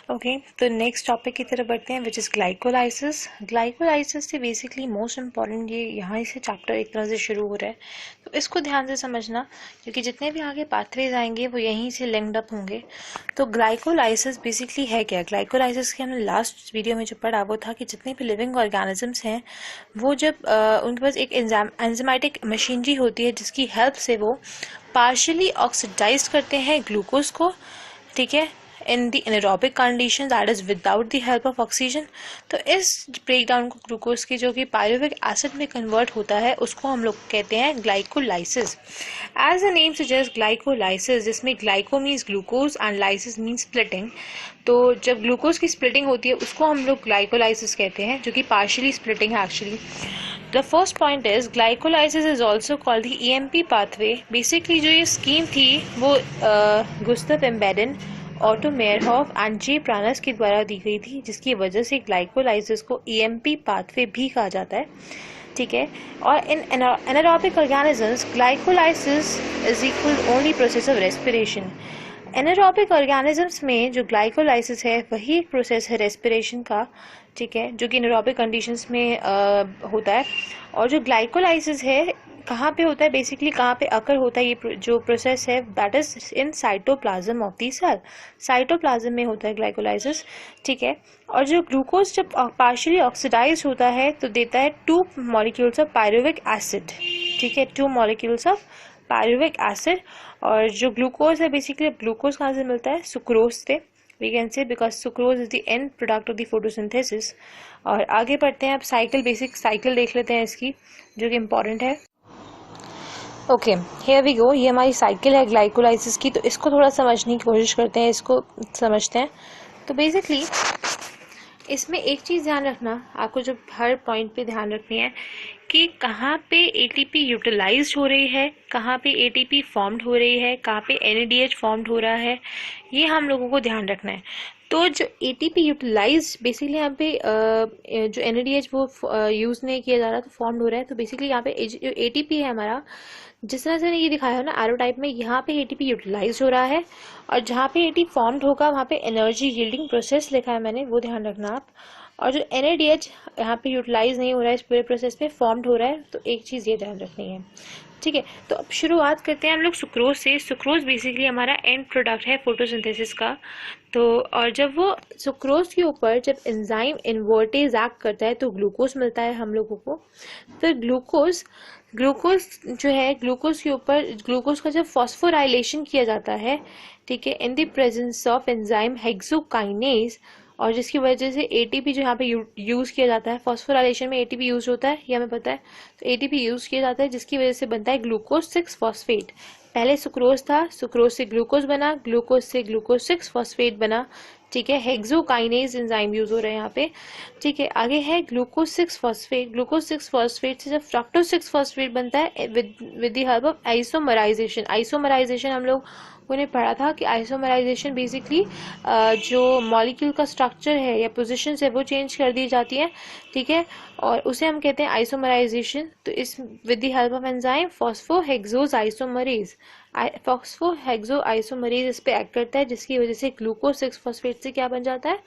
Okay, तो next topic की तरफ बढ़ते हैं विच इज़ ग्लाइकोलाइसिस। ग्लाइकोलाइसिस से बेसिकली मोस्ट इम्पॉर्टेंट ये यहाँ से चैप्टर एक तरह से शुरू हो रहा है, तो इसको ध्यान से समझना क्योंकि जितने भी आगे पाथवेज आएंगे वो यहीं से लिंक्ड अप होंगे। तो ग्लाइकोलाइसिस बेसिकली है क्या? ग्लाइकोलाइसिस के हमने लास्ट वीडियो में जो पढ़ा वो था कि जितने भी लिविंग ऑर्गेनिजम्स हैं वो जब उनके पास एक एंजाइमेटिक मशीनरी होती है जिसकी हेल्प से वो पार्शियली ऑक्सीडाइज करते हैं ग्लूकोज को, ठीक है, in the anaerobic condition that is without the help of oxygen. तो इस ब्रेकडाउन को ग्लूकोज की जो कि पायरुविक एसिड में कन्वर्ट होता है उसको हम लोग कहते हैं glycolysis. As the name suggest glycolysis, जिसमें glyco means glucose and lysis means splitting. तो जब ग्लूकोज की स्प्लिटिंग होती है उसको हम लोग ग्लाइकोलाइसिस कहते हैं, जो कि पार्शियली स्प्लिटिंग है actually. The first point is glycolysis is also called the EMP pathway. Basically जो ये स्कीम थी वो गुस्ताव एम्बेडेन, ऑटो मेयरहॉफ एंड जे प्रानस के द्वारा दी गई थी, जिसकी वजह से ग्लाइकोलाइसिस को EMP पाथवे भी कहा जाता है, ठीक है। और इन anaerobic organisms glycolysis is equal only process of respiration. Anaerobic organisms में जो ग्लाइकोलाइसिस है वही एक प्रोसेस है रेस्पिरेशन का, ठीक है, जो कि एनारोबिक कंडीशंस में होता है। और जो ग्लाइकोलाइसिस है कहाँ पे होता है, बेसिकली कहाँ पे अकर होता है ये जो प्रोसेस है, that is in cytoplasm of the cell. Cytoplasm में होता है ग्लाइकोलाइसिस, ठीक है। और जो ग्लूकोज जब पार्शियली ऑक्सीडाइज होता है तो देता है 2 मॉलिक्यूल्स ऑफ पायरुविक एसिड, ठीक है, 2 मॉलिक्यूल्स ऑफ पायरुविक एसिड। और जो ग्लूकोज है बेसिकली ग्लूकोज कहाँ से मिलता है, सुक्रोज से, we can say, because sucrose is the end product of the photosynthesis। और आगे बढ़ते हैं, अब साइकिल, बेसिक साइकिल देख लेते हैं इसकी, जो कि इम्पोर्टेंट है। ओके, हियर वी गो, ये हमारी साइकिल है ग्लाइकोलाइसिस की, तो इसको थोड़ा समझने की कोशिश करते हैं, इसको समझते हैं। तो बेसिकली इसमें एक चीज़ ध्यान रखना, आपको जो हर पॉइंट पे ध्यान रखनी है कि कहाँ पे एटीपी यूटिलाइज हो रही है, कहाँ पे एटीपी फॉर्म्ड हो रही है, कहाँ पे एनएडीएच फॉर्म्ड हो रहा है, ये हम लोगों को ध्यान रखना है। तो जो एटीपी यूटिलाइज बेसिकली यहाँ पे जो एनएडीएच वो यूज़ नहीं किया जा रहा तो फॉर्म्ड हो रहा है। तो बेसिकली यहाँ पे जो एटीपी है हमारा, जिस तरह से ये दिखाया है ना एरो टाइप में, यहाँ पे एटीपी यूटिलाइज हो रहा है और जहाँ पे एटीपी फॉर्म्ड होगा वहाँ पे एनर्जी यील्डिंग प्रोसेस लिखा है मैंने, वो ध्यान रखना आप। और जो एनएडीएच यहाँ पे यूटिलाइज नहीं हो रहा है, इस पूरे प्रोसेस में फॉर्म्ड हो रहा है, तो एक चीज़ ये ध्यान रखनी है, ठीक है। तो अब शुरुआत करते हैं हम लोग सुक्रोज से। सुक्रोज बेसिकली हमारा एंड प्रोडक्ट है फोटोसिंथेसिस का। तो और जब वो सुक्रोज के ऊपर जब एंजाइम इन्वर्टेज एक्ट करता है तो ग्लूकोज मिलता है हम लोगों को। फिर ग्लूकोज जो है, ग्लूकोज के ऊपर ग्लूकोज का जब फॉस्फोराइलेशन किया जाता है, ठीक है, in the presence of enzyme hexokinase, और जिसकी वजह से एटीपी जो यहाँ पे यूज किया जाता है, फॉस्फोराइलेशन में एटीपी यूज होता है, ये हमें पता है। तो एटीपी यूज किया जाता है जिसकी वजह से बनता है ग्लूकोज 6 फॉस्फेट। पहले सुक्रोज था, सुक्रोज से ग्लूकोज बना, ग्लूकोज से ग्लूकोज 6 फॉस्फेट बना, ठीक है। हेक्सोकाइनेज एंजाइम यूज हो रहे हैं यहाँ पे, ठीक है। आगे है ग्लूकोज 6 फॉस्फेट। ग्लूकोज 6 फॉस्फेट से जब फ्रक्टोज 6 फॉस्फेट बनता है with the help of isomerisation. Isomerisation हम लोग ने पढ़ा था कि आइसोमराइजेशन बेसिकली जो मॉलिक्यूल का स्ट्रक्चर है या पोजीशन है वो चेंज कर दी जाती है, ठीक है, और उसे हम कहते हैं आइसोमराइजेशन। तो इस with the help of enzyme phosphohexose isomerase, phosphohexo isomerase इस पे एक्ट करता है, जिसकी वजह से ग्लूकोज 6 फॉस्फेट से क्या बन जाता है,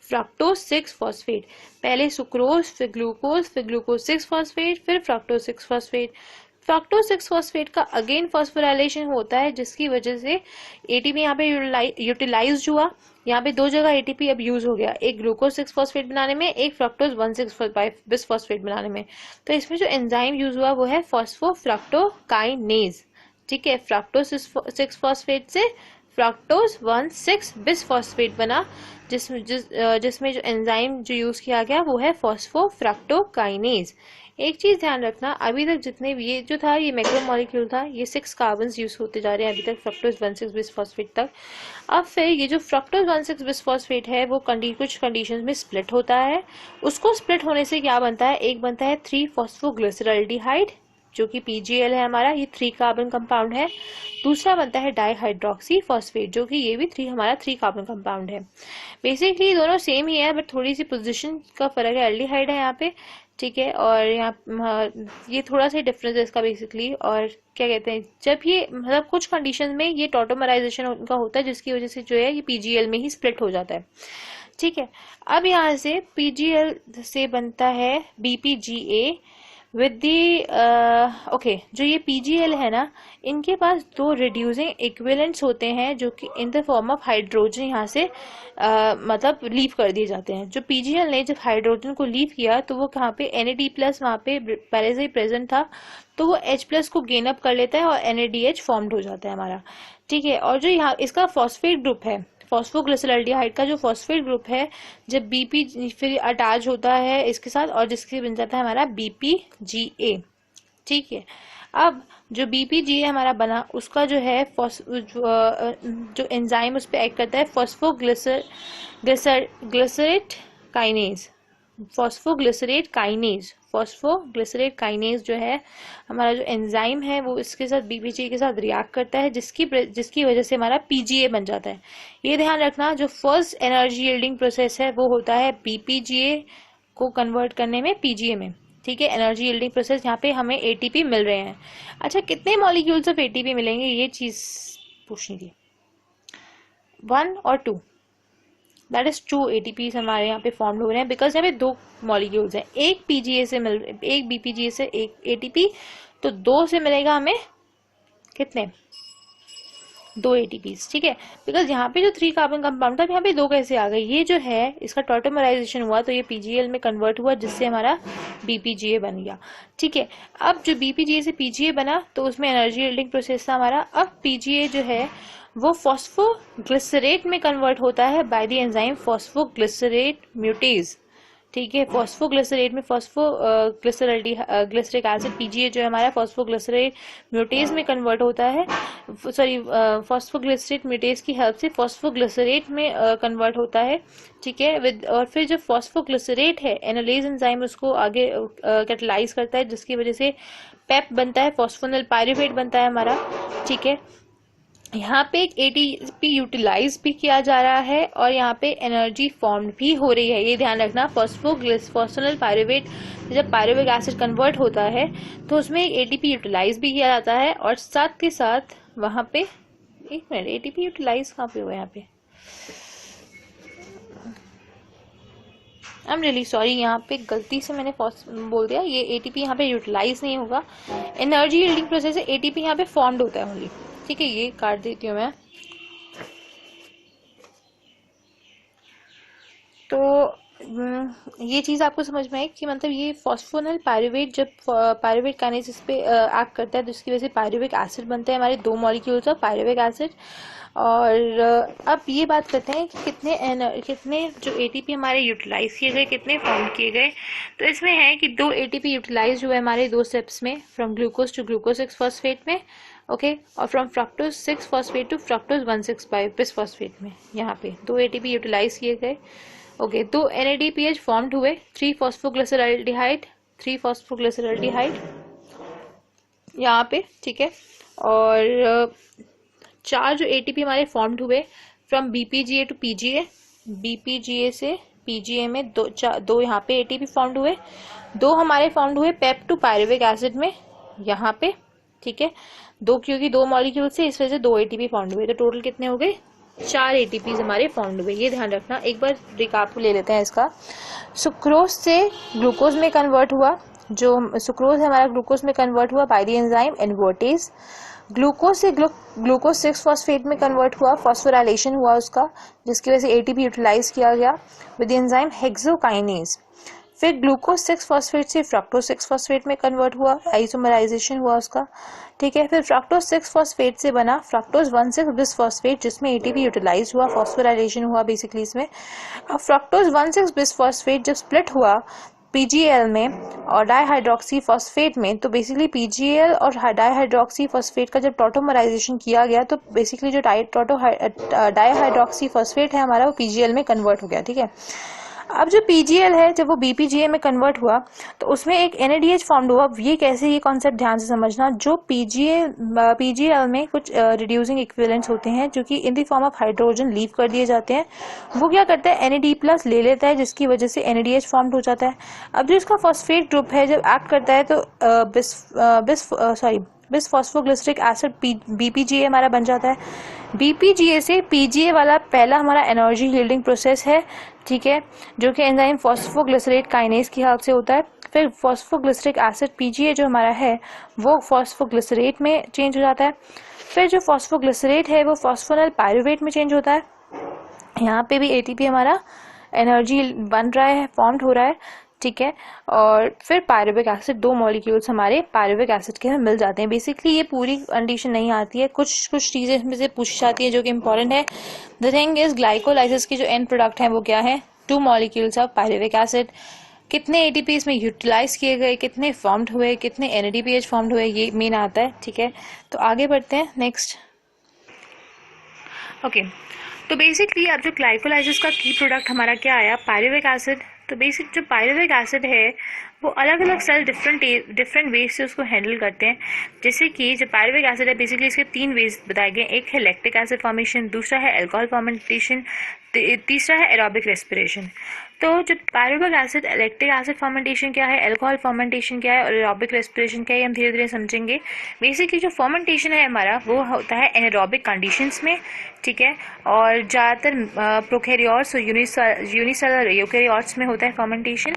फ्रक्टोज 6 फॉस्फेट। पहले सुक्रोज, फिर ग्लूकोज 6 फॉस्फेट, फिर फ्रक्टोज 6 फॉस्फेट। फ्रक्टोज 6 फॉस्फेट का अगेन फॉस्फोराइलेशन होता है, जिसकी वजह से एटीपी यहाँ पे यूटिलाइज हुआ। यहाँ पे 2 जगह एटीपी अब यूज हो गया, एक ग्लूकोज 6 फॉस्फेट बनाने में, एक फ्रक्टोज 1,6,5 बिस फॉस्फेट बनाने में। तो इसमें जो एंजाइम यूज हुआ वो है फॉस्फोफ्रक्टोकाइनेज, ठीक है। फ्रक्टोज 6 फॉस्फेट से फ्रक्टोज 1,6 बिस फॉस्फेट बना, जिसमें जो एंजाइम जो यूज किया गया वो है फॉस्फोफ्रक्टोकाइनेज। एक चीज ध्यान रखना, अभी तक जितने भी ये जो था ये मैक्रोमोलिक्यूल था, ये 6 कार्बन यूज होते जा रहे हैं अभी तक फ्रक्टोज 1,6 बिस फॉस्फेट तक। अब फिर ये जो फ्रक्टोज 1,6 बिस फॉस्फेट है वो कुछ कंडीशंस में स्प्लिट होता है। उसको स्प्लिट होने से क्या बनता है, एक बनता है 3 फॉस्फोग्लिसरल्डिहाइड, जो कि PGL है हमारा, ये 3 कार्बन कंपाउंड है। दूसरा बनता है डाइहाइड्रोक्सी फॉस्फेट, जो कि ये भी 3 कार्बन कंपाउंड है। बेसिकली दोनों सेम ही है, बट थोड़ी सी पोजीशन का फर्क है। एल्डिहाइड है यहाँ पे, ठीक है। और यहाँ ये थोड़ा सा डिफरेंस है इसका बेसिकली। और क्या कहते हैं, जब ये मतलब कुछ कंडीशन में ये टॉटोमराइजेशन उनका होता है जिसकी वजह से जो है ये पीजीएल में ही स्प्लिट हो जाता है। ठीक है। अब यहाँ से पीजीएल से बनता है बीपीजीए विद दी ओके। जो ये पीजीएल है ना, इनके पास दो रिड्यूसिंग इक्विवेलेंट्स होते हैं जो कि in the form of hydrogen यहाँ से मतलब लीव कर दिए जाते हैं। जो पीजीएल ने जब हाइड्रोजन को लीव किया तो वो कहाँ पे NAD+ वहाँ पे पहले से ही प्रेजेंट था, तो वो H+ को गेन अप कर लेता है और NADH फॉर्म्ड हो जाता है हमारा। ठीक है। और जो यहाँ इसका फॉस्फेट ग्रुप है, फॉस्फोग्लिसरॉल्डिहाइड का जो फॉस्फेट ग्रुप है, जब बीपी फिर अटैच होता है इसके साथ और जिसके बन जाता है हमारा बीपीजीए। ठीक है। अब जो बीपीजीए हमारा बना उसका जो है जो एंजाइम उस पर एक्ट करता है फॉस्फोग्लिसरेट काइनेज। फॉस्फोग्लिसरेट काइनेज जो है हमारा जो एंजाइम है वो इसके साथ बीपीजीए के साथ रिएक्ट करता है, जिसकी वजह से हमारा पीजीए बन जाता है। ये ध्यान रखना, जो फर्स्ट एनर्जी यील्डिंग प्रोसेस है वो होता है बीपीजीए को कन्वर्ट करने में पीजीए में। ठीक है। एनर्जी यील्डिंग प्रोसेस, यहाँ पे हमें एटीपी मिल रहे हैं। अच्छा, कितने मॉलिक्यूल्स ऑफ एटीपी मिलेंगे ये चीज पूछनी थी। 1 और 2, दैट इज 2 ATPs हमारे यहाँ पे फॉर्म हो रहे हैं बिकॉज यहाँ पे 2 मॉलिक्यूल्स हैं। एक बीपीजीए से एक ATP, तो 2 से मिलेगा हमें कितने, 2 ATPs। ठीक है। बिकॉज यहाँ पे जो 3 कार्बन कंपाउंड था, यहाँ पे 2 कैसे आ गए, ये जो है इसका टॉटोमराइजेशन हुआ तो ये पीजीएल में कन्वर्ट हुआ जिससे हमारा बीपीजीए बन गया। ठीक है। अब जो बीपीजीए से पीजीए बना तो उसमें एनर्जी यील्डिंग प्रोसेस था हमारा। अब पीजीए जो है वो फॉस्फोग्लिसरेट में कन्वर्ट होता है बाय द एंजाइम फॉस्फोग्लिसरेट म्यूटेज। ठीक है। फॉस्फोग्लिसरेट में ग्लिसरिक एसिड पीजीए जो है हमारा फॉस्फोग्लिसरेट म्यूटेज में कन्वर्ट होता है, सॉरी फॉस्फोग्लिसरेट म्यूटेज की हेल्प से फॉस्फोग्लिसरेट में कन्वर्ट होता है। ठीक है। और फिर जो फॉस्फोग्लिसरेट है एनालेज एंजाइम उसको आगे कैटलाइज करता है जिसकी वजह से पेप बनता है, फॉस्फोनिल पायरुवेट बनता है हमारा। ठीक है। यहाँ पे एक एटीपी यूटिलाइज भी किया जा रहा है और यहाँ पे एनर्जी फॉर्म भी हो रही है। ये ध्यान रखना, फॉस्फोनिल पायरुवेट जब पायरुविक एसिड कन्वर्ट होता है तो उसमें एक एटीपी यूटिलाइज भी किया जाता है और साथ के साथ वहां पे एक मिनट, एटीपी यूटिलाइज कहाँ पे हुआ, यहाँ पे आई एम रियली सॉरी, यहाँ पे गलती से मैंने बोल दिया, ये एटीपी यहाँ पे यूटिलाइज नहीं होगा। एनर्जी यील्डिंग प्रोसेस है, एटीपी यहाँ पे फॉर्म्ड होता है ओनली। ठीक है। ये काट देती हूँ मैं। तो ये चीज आपको समझ में आई कि मतलब ये फॉस्फोनिल पायरुवेट जब पायरुवेट काइनेज इस पे एक्ट करता है तो इसकी वजह से पायरुविक एसिड बनते हैं हमारे 2 मॉलिक्यूल्स ऑफ पायरुविक एसिड। और अब ये बात करते हैं कि कितने जो एटीपी हमारे यूटिलाइज किए गए, कितने फॉर्म किए गए। तो इसमें है कि 2 एटीपी यूटिलाइज हुए हमारे 2 स्टेप्स में, from glucose to glucose 6 phosphate में। ओके। और from fructose 6 phosphate to fructose 1,6,5 bis phosphate में, यहाँ पे 2 एटीपी यूटिलाइज किए गए। ओके। 2 NADPH फॉर्म्ड हुए, 3 फॉस्फोग्लिसरॉल्डिहाइड यहाँ पे। ठीक है। और 4 जो ATP हमारे फॉर्म्ड हुए from BPGA to PGA, BPGA से PGA में 2 यहाँ पे ATP फॉर्म्ड हुए, 2 हमारे फॉर्म्ड हुए पेप टू पायरुविक एसिड में यहाँ पे। ठीक है। 2 क्योंकि 2 मॉलिक्यूल से इस वजह से 2 ATP फॉर्म्ड हुए, तो टोटल कितने हो गए, 4 ATPs हमारे फॉर्म्ड हुए। ये ध्यान रखना। एक बार रिकाप ले लेते हैं इसका। सुक्रोज से ग्लूकोज में कन्वर्ट हुआ, जो सुक्रोज है हमारा ग्लूकोज में कन्वर्ट हुआ by the enzyme invertase. Glucose से ग्लूकोज 6 फॉस्फेट में कन्वर्ट हुआ, फॉस्फोराइलेशन हुआ उसका, जिसकी वजह से एटीपी यूटिलाइज किया गया विद द एंजाइम हेक्सोकाइनेज। फिर ग्लूकोज 6 फॉस्फेट से फ्रक्टोज 6 फॉस्फेट में कन्वर्ट हुआ, आइसोमराइजेशन हुआ उसका। ठीक है। फिर फ्रक्टोज 6 फॉस्फेट से बना फ्रक्टोज 1,6 बिस फॉस्फेट जिसमें एटीपी यूटिलाइज हुआ, फॉस्फोराइलेशन हुआ बेसिकली इसमें। अब फ्रक्टोज 1,6 बिस फॉस्फेट जब स्प्लिट हुआ पीजीएल में और डाईहाइड्रोक्सी फॉस्फेट में, तो बेसिकली पीजीएल और डाईहाइड्रोक्सी फॉस्फेट का जब टॉटोमराइजेशन किया गया तो बेसिकली जो डाईहाइड्रोक्सी फॉस्फेट है हमारा वो पीजीएल में कन्वर्ट हो गया। ठीक है। अब जो पीजीएल है जब वो बीपीजीए में कन्वर्ट हुआ तो उसमें एक एनएडीएच फॉर्म हुआ। ये कैसे, ये कॉन्सेप्ट ध्यान से समझना। जो पीजीएल में कुछ रिड्यूसिंग इक्विवेलेंट्स होते हैं जो कि in the form of hydrogen leave कर दिए जाते हैं, वो क्या करता है एनएडी प्लस ले लेता है, जिसकी वजह से एनएडीएच फॉर्म हो जाता है। अब जो इसका फॉस्फेट ग्रुप है जब एक्ट करता है तो बिस फॉस्फोग्लिसरिक एसिड बीपीजीए हमारा बन जाता है। बीपीजीए से पीजीए वाला पहला हमारा एनर्जी यील्डिंग प्रोसेस है, ठीक है, जो कि एंजाइम फॉस्फोग्लिसरेट काइनेज की हेल्प से होता है। फिर फॉस्फोग्लिसरिक एसिड पीजीए जो हमारा है वो फॉस्फोग्लिसरेट में चेंज हो जाता है। फिर जो फॉस्फोग्लिसरेट है वो फॉस्फोनिल पायरुवेट में चेंज होता है। यहाँ पे भी एटीपी हमारा एनर्जी बन रहा है, फॉर्म्ड हो रहा है, ठीक है। और फिर पायरुविक एसिड, 2 मॉलिक्यूल्स हमारे पायरुविक एसिड के मिल जाते हैं। बेसिकली ये पूरी कंडीशन नहीं आती है, कुछ चीजें इसमें से पूछी जाती है जो कि इंपॉर्टेंट है। द थिंग इज ग्लाइकोलाइसिस की जो एंड प्रोडक्ट है वो क्या है, 2 मॉलिक्यूल्स ऑफ पायरुविक एसिड। कितने एटीपी इसमें यूटिलाइज किए गए, कितने फॉर्म्ड हुए, कितने एनएडीपीएच फॉर्म्ड हुए, ये मेन आता है, ठीक है। तो आगे बढ़ते हैं नेक्स्ट। ओके, तो बेसिकली अब जो ग्लाइकोलाइसिस का की प्रोडक्ट हमारा क्या आया, पायरुविक एसिड। तो बेसिक जो पायरुविक एसिड है वो अलग अलग सेल डिफरेंट वेज से उसको हैंडल करते हैं। जैसे कि जो पायरुविक एसिड है बेसिकली इसके 3 वेज बताए गए, एक है लैक्टिक एसिड फॉर्मेशन, दूसरा है अल्कोहल फॉर्मेंटेशन, तीसरा है एरोबिक रेस्पिरेशन। तो जो pyruvic acid, lactic acid fermentation क्या है, अल्कोहल फॉर्मेंटेशन क्या है और एरोबिक रेस्पिरेशन क्या है, हम धीरे धीरे समझेंगे। बेसिकली जो फॉर्मेंटेशन है हमारा वो होता है एनारोबिक कंडीशंस में, ठीक है, और ज़्यादातर प्रोकैरियोट्स और यूनिसेलुलर यूकैरियोट्स में होता है फॉर्मेंटेशन,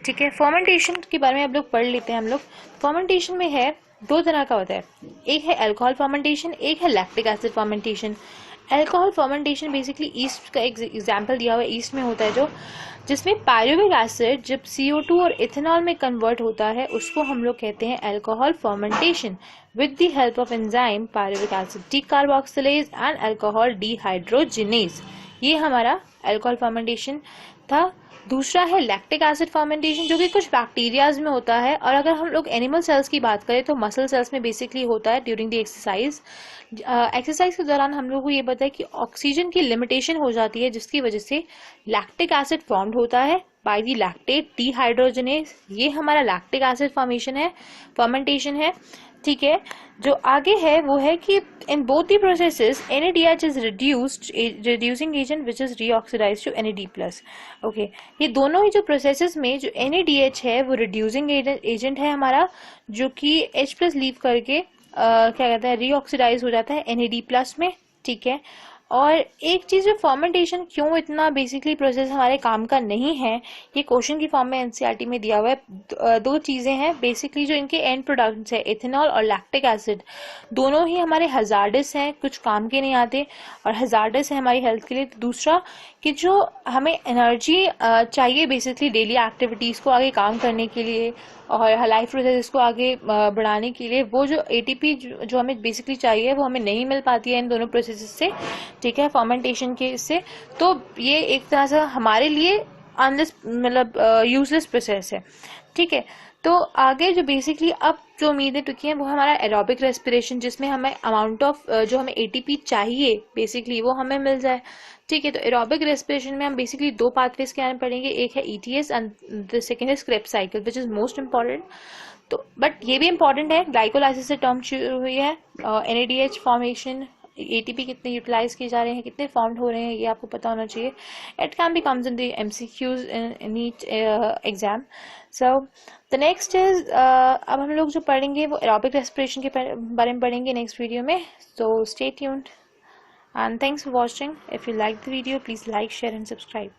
ठीक है। फॉर्मेंटेशन के बारे में हम लोग पढ़ लेते हैं। हम लोग फॉर्मेंटेशन में है 2 तरह का होता है, एक है अल्कोहल फॉर्मेंटेशन, एक है lactic acid fermentation. Alcohol fermentation basically east का एक एग्जाम्पल दिया हुआ है, ईस्ट में होता है जो, जिसमें पायरुविक एसिड जब CO2 और इथेनॉल में कन्वर्ट होता है उसको हम लोग कहते हैं alcohol fermentation with the help of enzyme pyruvic acid decarboxylase and alcohol dehydrogenase. ये हमारा अल्कोहल फॉर्मेंटेशन था। दूसरा है लैक्टिक एसिड फर्मेंटेशन जो कि कुछ बैक्टीरियाज में होता है, और अगर हम लोग एनिमल सेल्स की बात करें तो मसल सेल्स में बेसिकली होता है ड्यूरिंग द एक्सरसाइज। एक्सरसाइज के दौरान हम लोग को ये पता है कि ऑक्सीजन की लिमिटेशन हो जाती है जिसकी वजह से लैक्टिक एसिड फॉर्म्ड होता है बाय द लैक्टेट डिहाइड्रोजनेज। ये हमारा लैक्टिक एसिड फॉर्मेशन है, फर्मेंटेशन है, ठीक है। जो आगे है वो है कि in both the processes NADH is reducing agent which is reoxidized to NAD+। Okay, ये दोनों ही जो प्रोसेसेस में जो NADH है वो रिड्यूसिंग एजेंट है हमारा, जो कि H+ लीव करके क्या कहते हैं रीऑक्सीडाइज हो जाता है NAD+ में, ठीक है। और एक चीज जो फर्मेंटेशन क्यों इतना बेसिकली प्रोसेस हमारे काम का नहीं है, ये क्वेश्चन की फॉर्म में एनसीईआरटी में दिया हुआ है। 2 चीजें हैं बेसिकली जो इनके एंड प्रोडक्ट्स है, इथेनॉल और लैक्टिक एसिड, दोनों ही हमारे हजार्डस हैं, कुछ काम के नहीं आते और हजार्डस है हमारी हेल्थ के लिए। दूसरा कि जो हमें एनर्जी चाहिए बेसिकली डेली एक्टिविटीज को आगे काम करने के लिए और लाइफ प्रोसेस को आगे बढ़ाने के लिए, वो जो एटीपी जो हमें बेसिकली चाहिए वो हमें नहीं मिल पाती है इन दोनों प्रोसेस से, ठीक है, फर्मेंटेशन के इससे। तो ये एक तरह से हमारे लिए मतलब यूजलेस प्रोसेस है, ठीक है। तो आगे जो बेसिकली अब जो उम्मीदें टिकी हैं वो हमारा एरोबिक रेस्पिरेशन, जिसमें हमें अमाउंट ऑफ जो हमें एटीपी चाहिए बेसिकली वो हमें मिल जाए, ठीक है। तो एरोबिक रेस्पिरेशन में हम बेसिकली 2 पाथवेज के बारे में पढ़ेंगे, एक है ETS and the second is Krebs cycle which is most important. तो बट ये भी इंपॉर्टेंट है, ग्लाइकोलाइसिस से टर्म शुरू हुई है, NADH फॉर्मेशन, एटीपी कितने यूटिलाइज किए जा रहे हैं, कितने फॉर्म्ड हो रहे हैं, ये आपको पता होना चाहिए। It can be comes in the MCQs in each exam. So the next is अब हम लोग जो पढ़ेंगे वो एरोबिक रेस्पिरेशन के बारे में पढ़ेंगे नेक्स्ट वीडियो में। So stay tuned and thanks for watching. If you liked the video, please like, share and subscribe.